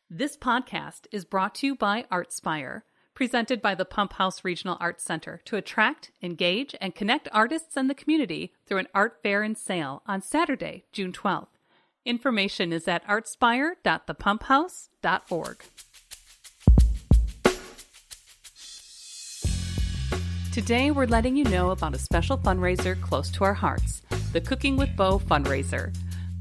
This podcast is brought to you by ArtSpire, presented by the Pump House Regional Arts Center to attract, engage, and connect artists and the community through an art fair and sale on Saturday, June 12th. Information is at artspire.thepumphouse.org. Today, we're letting you know about a special fundraiser close to our hearts, the Cooking with Bo fundraiser.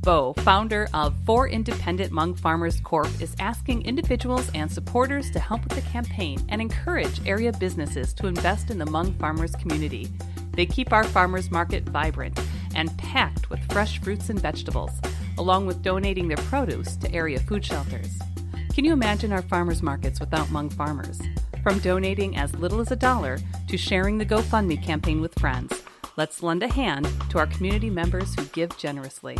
Bo, founder of For Independent Hmong Farmers Corp., is asking individuals and supporters to help with the campaign and encourage area businesses to invest in the Hmong farmers community. They keep our farmers market vibrant and packed with fresh fruits and vegetables, along with donating their produce to area food shelters. Can you imagine our farmers markets without Hmong farmers? From donating as little as $1 to sharing the GoFundMe campaign with friends, let's lend a hand to our community members who give generously.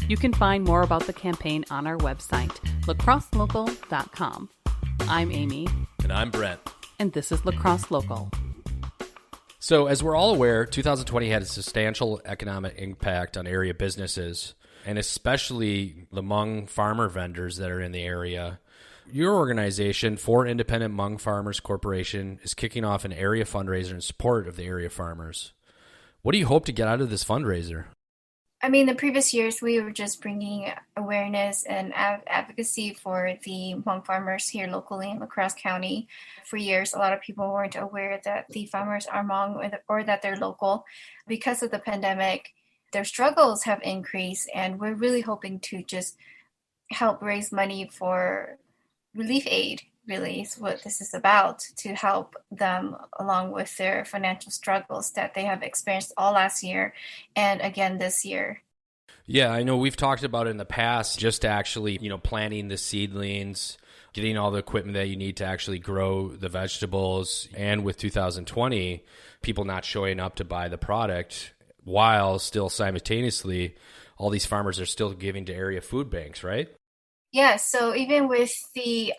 You can find more about the campaign on our website, lacrosselocal.com. I'm Amy. And I'm Brent. And this is Lacrosse Local. So as we're all aware, 2020 had a substantial economic impact on area businesses, and especially the Hmong farmer vendors that are in the area. Your organization, For Independent Hmong Farmers Corporation, is kicking off an area fundraiser in support of the area farmers. What do you hope to get out of this fundraiser? I mean, the previous years, we were just bringing awareness and advocacy for the Hmong farmers here locally in La Crosse County. For years, a lot of people weren't aware that the farmers are Hmong or that they're local. Because of the pandemic, their struggles have increased, and we're really hoping to just help raise money for relief aid, really is what this is about, to help them along with their financial struggles that they have experienced all last year and again this year. Yeah, I know we've talked about it in the past, just actually, planting the seedlings, getting all the equipment that you need to actually grow the vegetables. And with 2020, people not showing up to buy the product, while still simultaneously, all these farmers are still giving to area food banks, right? Yes, so even with the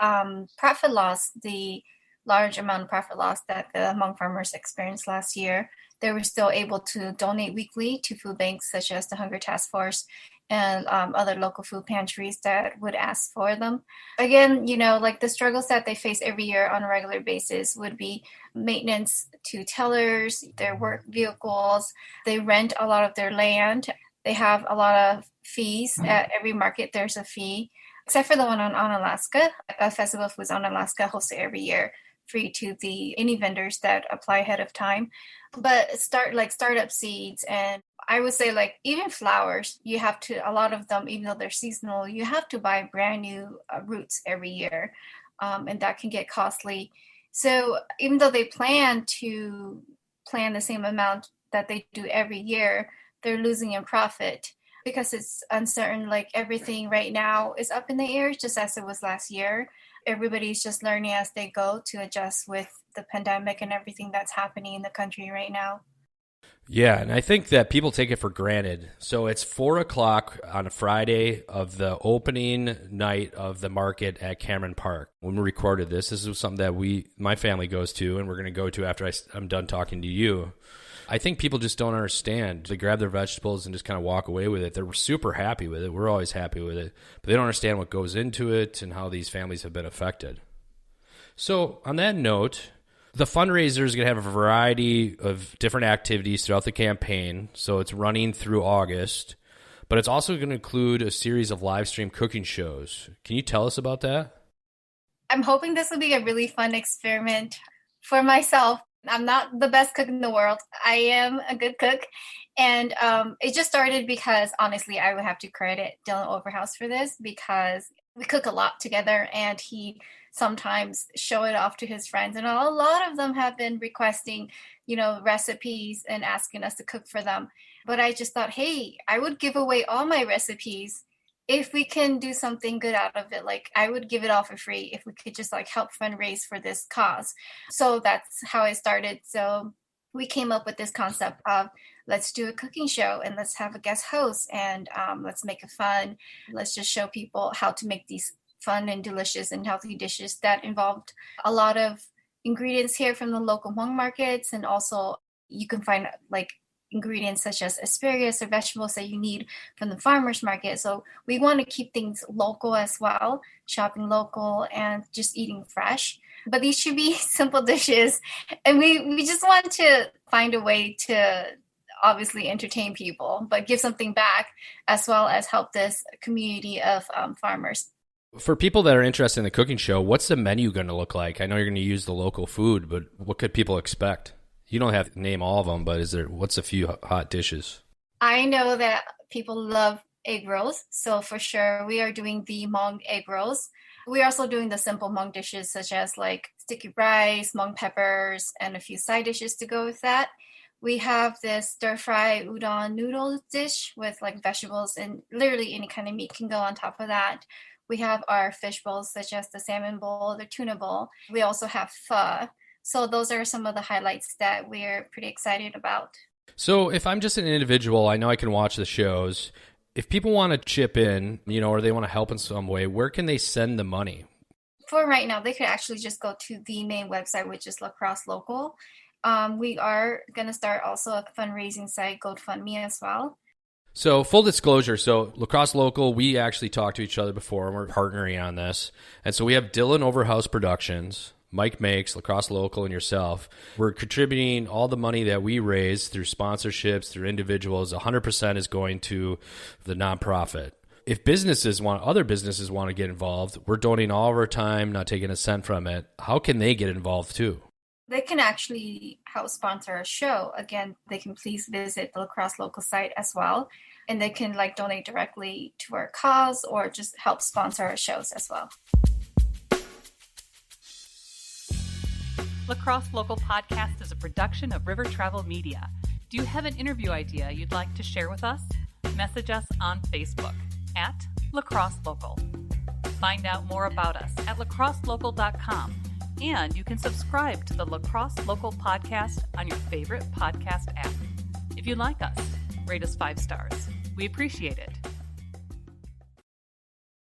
profit loss, the large amount of profit loss that the Hmong farmers experienced last year, they were still able to donate weekly to food banks such as the Hunger Task Force and other local food pantries that would ask for them. Again, like the struggles that they face every year on a regular basis would be maintenance to tellers, their work vehicles, they rent a lot of their land, they have a lot of fees. At every market, there's a fee. Except for the one on Alaska, a Festival of Foods on Alaska hosted every year, free to any vendors that apply ahead of time. But startup seeds, and I would say even flowers, you have to, a lot of them, even though they're seasonal, you have to buy brand new roots every year, and that can get costly. So even though they plan the same amount that they do every year, they're losing in profit. Because it's uncertain, everything right now is up in the air, just as it was last year. Everybody's just learning as they go to adjust with the pandemic and everything that's happening in the country right now. Yeah, and I think that people take it for granted. So it's 4:00 on a Friday of the opening night of the market at Cameron Park. When we recorded this is something that my family goes to, and we're going to go to after I'm done talking to you. I think people just don't understand. They grab their vegetables and just kind of walk away with it. They're super happy with it. We're always happy with it. But they don't understand what goes into it and how these families have been affected. So on that note, the fundraiser is going to have a variety of different activities throughout the campaign. So it's running through August. But it's also going to include a series of live stream cooking shows. Can you tell us about that? I'm hoping this will be a really fun experiment for myself. I'm not the best cook in the world. I am a good cook. And it just started because, honestly, I would have to credit Dylan Overhouse for this, because we cook a lot together and he sometimes show it off to his friends. And a lot of them have been requesting, recipes and asking us to cook for them. But I just thought, hey, I would give away all my recipes if we can do something good out of it. I would give it all for free if we could just help fundraise for this cause. So that's how it started. So we came up with this concept of let's do a cooking show and let's have a guest host and let's make it fun. Let's just show people how to make these fun and delicious and healthy dishes that involved a lot of ingredients here from the local Hmong markets. And also you can find ingredients such as asparagus or vegetables that you need from the farmer's market. So we want to keep things local as well, shopping local and just eating fresh. But these should be simple dishes. And we just want to find a way to obviously entertain people, but give something back as well as help this community of farmers. For people that are interested in the cooking show, what's the menu going to look like? I know you're going to use the local food, but what could people expect? You don't have to name all of them, but what's a few hot dishes? I know that people love egg rolls, so for sure we are doing the Hmong egg rolls. We're also doing the simple Hmong dishes such as like sticky rice, Hmong peppers, and a few side dishes to go with that. We have this stir-fry udon noodle dish with like vegetables and literally any kind of meat can go on top of that. We have our fish bowls such as the salmon bowl, the tuna bowl. We also have pho. So those are some of the highlights that we're pretty excited about. So if I'm just an individual, I know I can watch the shows. If people want to chip in, or they want to help in some way, where can they send the money? For right now, they could actually just go to the main website, which is Lacrosse Local. We are going to start also a fundraising site, GoFundMe as well. So full disclosure, Lacrosse Local, we actually talked to each other before and we're partnering on this. And so we have Dylan Overhouse Productions, Mike Makes, Lacrosse Local, and yourself. We're contributing all the money that we raise through sponsorships, through individuals. 100% is going to the nonprofit. If other businesses want to get involved, we're donating all of our time, not taking a cent from it. How can they get involved too? They can actually help sponsor a show. Again, they can please visit the Lacrosse Local site as well. And they can donate directly to our cause or just help sponsor our shows as well. Lacrosse Local Podcast is a production of River Travel Media. Do you have an interview idea you'd like to share with us? Message us on Facebook at Lacrosse Local. Find out more about us at lacrosselocal.com. And you can subscribe to the Lacrosse Local Podcast on your favorite podcast app. If you like us, rate us 5 stars. We appreciate it.